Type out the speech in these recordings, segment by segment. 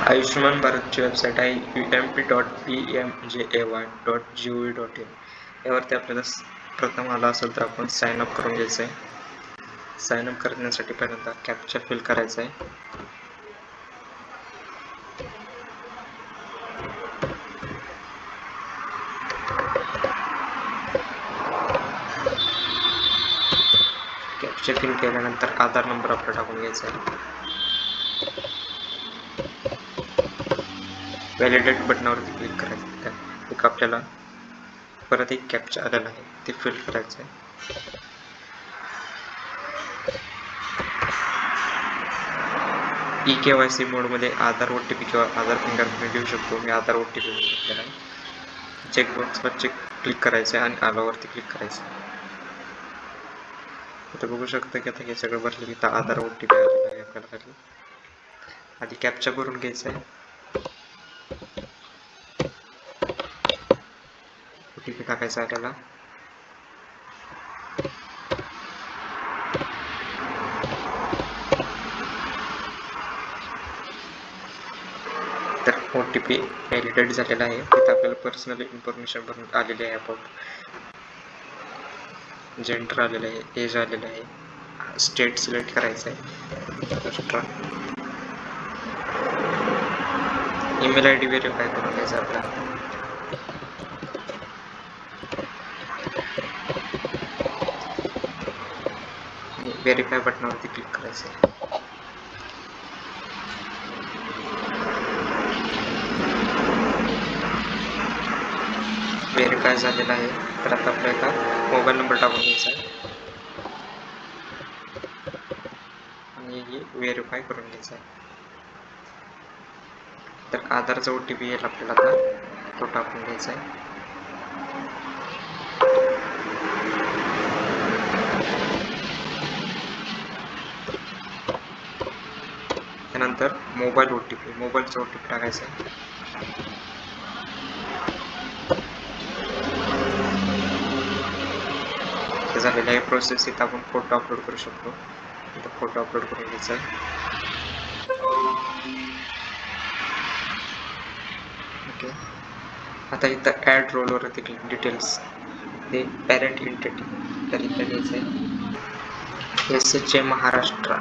Ayushman भारतची website आहे ump.pmjay.gov.in. यावरती आपल्याला प्रथम आला असेल तर आपण साइन अप करून घ्यायचं आहे. साइन अप करण्यासाठी पहिल्यांदा कॅप्चा फिल करायचा आहे. कॅप्चा फिल केल्यानंतर आधार नंबर आपला टाकून घ्यायचा आहे. व्हॅलिडेट बटनावरती क्लिक करायचं. एक आपल्याला परत एक कॅप्चा आलेला आहे ते फिल करायचं आहे. eKYC मोडमध्ये आधार OTP किंवा आधार फिंगरप्रिंट देऊ शकतो. मी आधार OTP घेतलेला आहे. चेकबॉक्सवर क्लिक करायचं आहे आणि आलावरती क्लिक करायचं आहे. इथं बघू शकता की आता हे सगळं भरलेलं इथं आधार OTP आलेला आहे आपल्याला खाली. आधी कॅप्चा भरून घ्यायचा आहे. OTP टाकायचा आहे त्याला. तर OTP व्हॅलिडेट झालेला आहे. तिथं आपल्याला पर्सनल इन्फॉर्मेशन भरून आलेली आहे. आपोआप जेंडर आलेलं आहे, एज आलेलं आहे, स्टेट सिलेक्ट करायचं आहे, ईमेल ID व्हेरीफाय करून घ्यायचा आपल्याला. व्हेरीफाय बटनावरती क्लिक करायचं आहे. व्हेरीफाय झालेला आहे. तर आता आपल्याला मोबाईल नंबर टाकून घ्यायचा आहे आणि व्हेरीफाय करून घ्यायचा आहे. तर आधारचा OTP येईल आपल्याला आता, तो टाकून घ्यायचा आहे. त्यानंतर मोबाईलचा OTP टाकायचा आहे. झालेलं आहे प्रोसेस. इथं आपण फोटो अपलोड करू शकतो. इथं फोटो अपलोड करून घ्यायचा आहे. ओके, आता इथं ॲड रोलवरती क्लिक डिटेल्स ते पॅरेंट एंटिटी तर इथं घ्यायचं आहे SHA महाराष्ट्र.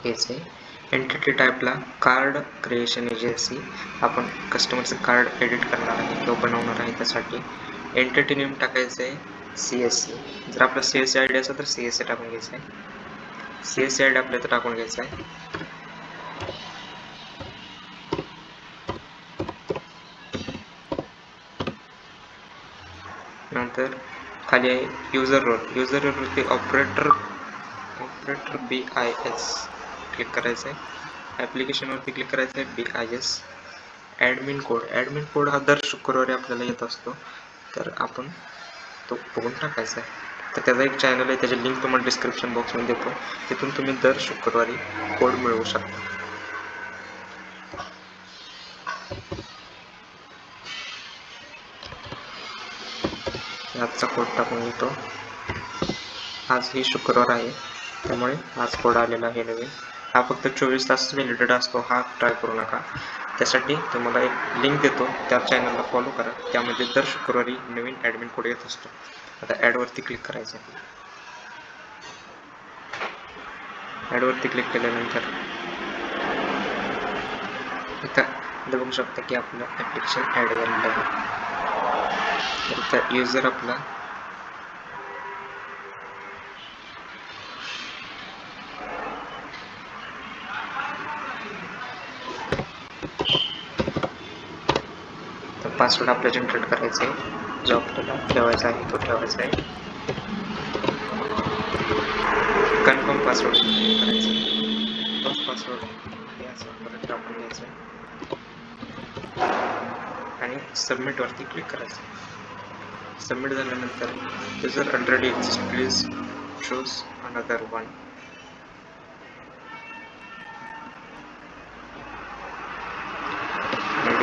घ्यायचं आहे. एंटिटी टाईपला कार्ड क्रिएशन एजन्सी, आपण कस्टमरचं कार्ड एडिट करणार आहे किंवा बनवणार आहे. त्यासाठी एंटिटी नेम टाकायचं आहे CSC. जर आपला CSC ID असेल तर CSC टाकून घ्यायचं आहे. CSC ID आपल्या इथं टाकून घ्यायचा आहे. नंतर खाली आहे युजर रोलवरती ऑपरेटर BIS क्लिक करायचं आहे. ॲप्लिकेशनवरती क्लिक करायचं आहे BIS. ॲडमिन कोड हा दर शुक्रवारी आपल्याला येत असतो, तर आपण तो बघून टाकायचा आहे. तर त्याचा एक चॅनल आहे, त्याची लिंक तुम्हाला डिस्क्रिप्शन बॉक्समध्ये देतो. तिथून तुम्ही दर शुक्रवारी कोड मिळवू शकता. आजचा कोड टाकून घेतो. आज ही शुक्रवार आहे, त्यामुळे आज कोड आलेला आहे नवीन. हा फक्त 24 तास व्हॅलिडेट असतो, हा ट्राय करू नका. त्यासाठी तुम्हाला एक लिंक देतो, त्या चॅनलला फॉलो करा. त्यामध्ये दर शुक्रवारी नवीन ॲडमिन कोड येत असतो. आता ॲडवरती क्लिक करायचं आहे. ॲडवरती क्लिक केल्यानंतर इथं बघू शकता की आपलं ॲप्लिकेशन ॲड झालेलं आहे. इथं युजर आपला पासवर्ड आपला जनरेट करायचा आहे, जो आपल्याला ठेवायचा आहे तो ठेवायचा आहे. कन्फर्म पासवर्ड करायचा आहे. तोच पासवर्ड याचा परत टाकून घ्यायचा आहे आणि सबमिटवरती क्लिक करायचं. सबमिट झाल्यानंतर user already exist, please choose another one.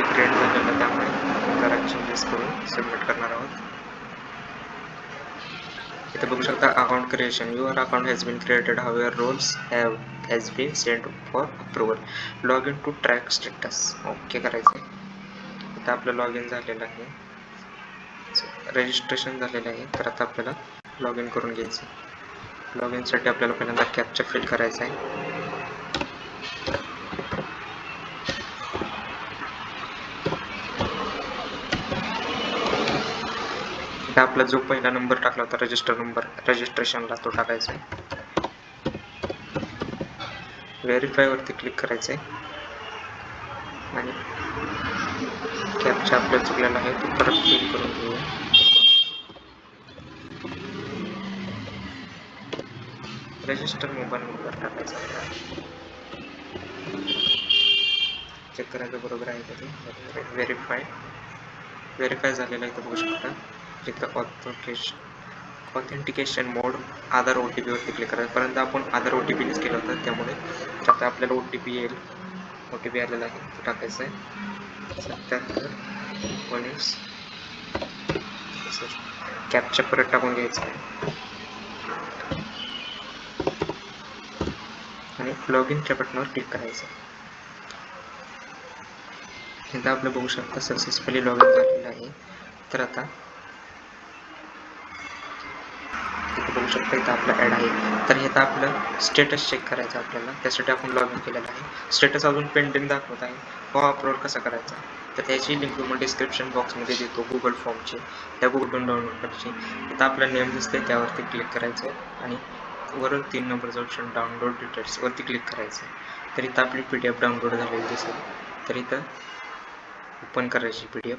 Create झालेलं, त्यामुळे जरा चेंजेस करून सबमिट करणार आहोत. इथे बघू शकता account creation. Your account has been created, however roles has been send for approval. Log in to track status. Okay करायचं. इथं आपलं लॉग इन झालेलं आहे, रजिस्ट्रेशन झालेलं आहे. तर आता आपल्याला लॉग इन करून घ्यायचं. लॉग इनसाठी आपल्याला पहिल्यांदा कॅप्चा फिल करायचा आहे. आपला जो पहिला नंबर टाकला होता रजिस्टर नंबर रजिस्ट्रेशनला, तो टाकायचा आहे. व्हेरीफाय वरती क्लिक करायचं आहे आणि कॅप्चा आपला चुकलेला आहे तो परत फिल करून घेऊया. रजिस्टर मोबाईल नंबर टाकायचा. चेक करायचं बरोबर आहे का ते. व्हेरीफाय झालेलं आहे. बघू शकता तिथं ऑथेंटिकेशन मोड आधार OTP वरती क्लिक करायचं. परंतु आपण आधार OTPनेच केलं होतं, त्यामुळे आता आपल्याला OTP येईल. OTP आलेला आहे, तो टाकायचा आहे. 77 19 कॅप्चा परत टाकून घ्यायचा आहे आणि लॉग इनच्या बटनावर क्लिक करायचं. इथं आपलं बघू शकता सक्सेसफुली लॉग इन झालेलं आहे. तर आता इथं बघू शकता इथं आपला ॲड आहे. तर इथं आपलं स्टेटस चेक करायचं आपल्याला, त्यासाठी आपण लॉग इन केलेलं आहे. स्टेटस अजून पेंडिंग दाखवत आहे. फॉर्म अपलोड कसा करायचा, तर त्याची लिंक तुम्हाला डिस्क्रिप्शन बॉक्समध्ये देतो, गुगल फॉर्मची. त्या गुगलून डाउनलोड करायची. इथं आपलं नेम दिसते, त्यावरती क्लिक करायचं आणि वरून 3 नंबरचं ऑप्शन डाउनलोड डिटेल्स वरती क्लिक करायचं. तर इथं आपली PDF डाउनलोड झालेली दिसेल. तर इथं ओपन करायची PDF.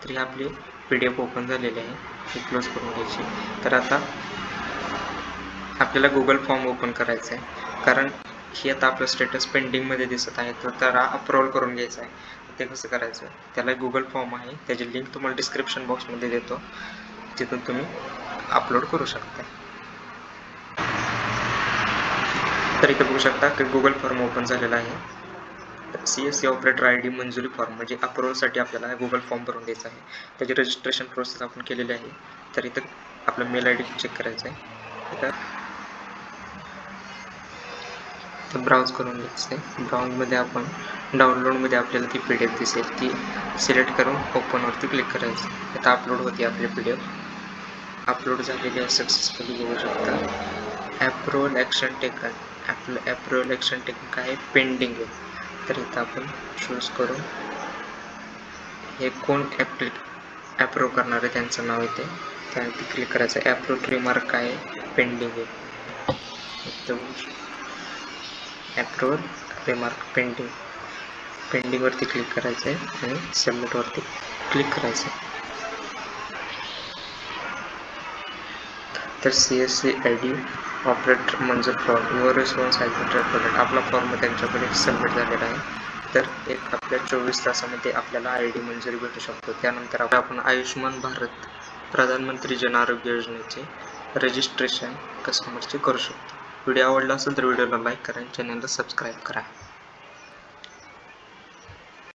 तर ही आपली PDF ओपन झालेली आहे, ही क्लोज करून घ्यायची. तर आता आपल्याला गुगल फॉर्म ओपन करायचा आहे, कारण ही आता आपलं स्टेटस पेंडिंगमध्ये दिसत आहे, तर त्याला अप्रूव्हल करून घ्यायचं आहे. ते कसं करायचं, त्याला गुगल फॉर्म आहे, त्याची लिंक तुम्हाला डिस्क्रिप्शन बॉक्समध्ये देतो, तिथून तुम्ही अपलोड करू शकता. तर इथे बघू शकता की गुगल फॉर्म ओपन झालेला आहे. CSC ऑपरेटर ID मंजुरी फॉर्म म्हणजे अप्रूव्हलसाठी आपल्याला गुगल फॉर्म भरून द्यायचा आहे. त्याची रजिस्ट्रेशन प्रोसेस आपण केलेली आहे. तर इथं आपला मेल ID चेक करायचा आहे. इथं ब्राउज करून घ्यायचं आहे. ब्राउजमध्ये आपण डाउनलोडमध्ये आपल्याला ती PDF दिसेल, ती सिलेक्ट करून ओपनवरती क्लिक करायचं. इथं अपलोड होती आपली PDF. अपलोड झालेली आहे सक्सेसफुली, बघू शकता. Approval action taken. आपलं अप्रूव्हल ॲक्शन टेकन काय आहे, पेंडिंग आहे. तर इथं आपण चूज करून हे कोण अप्रूव्ह करणार आहे त्यांचं नाव येते, त्यावरती क्लिक करायचं. अप्रूव्ह रिमार्क काय आहे, पेंडिंग आहे. अप्रूव्हल रिमार्क पेंडिंगवरती क्लिक करायचं आहे आणि सबमिटवरती क्लिक करायचं. तर CSC ID ऑपरेटर मंजूर form, your response has been recorded. आपला फॉर्म त्यांच्याकडे सबमिट झालेला आहे. तर एक आपल्या 24 तासामध्ये आपल्याला ID मंजुरी भेटू शकतो. त्यानंतर आपण आयुष्यमान भारत प्रधानमंत्री जन आरोग्य योजनेचे रजिस्ट्रेशन कस्टमरचे करू शकतो. व्हिडिओ आवडला असेल तर व्हिडिओला लाईक करा, चॅनलला सबस्क्राईब करा.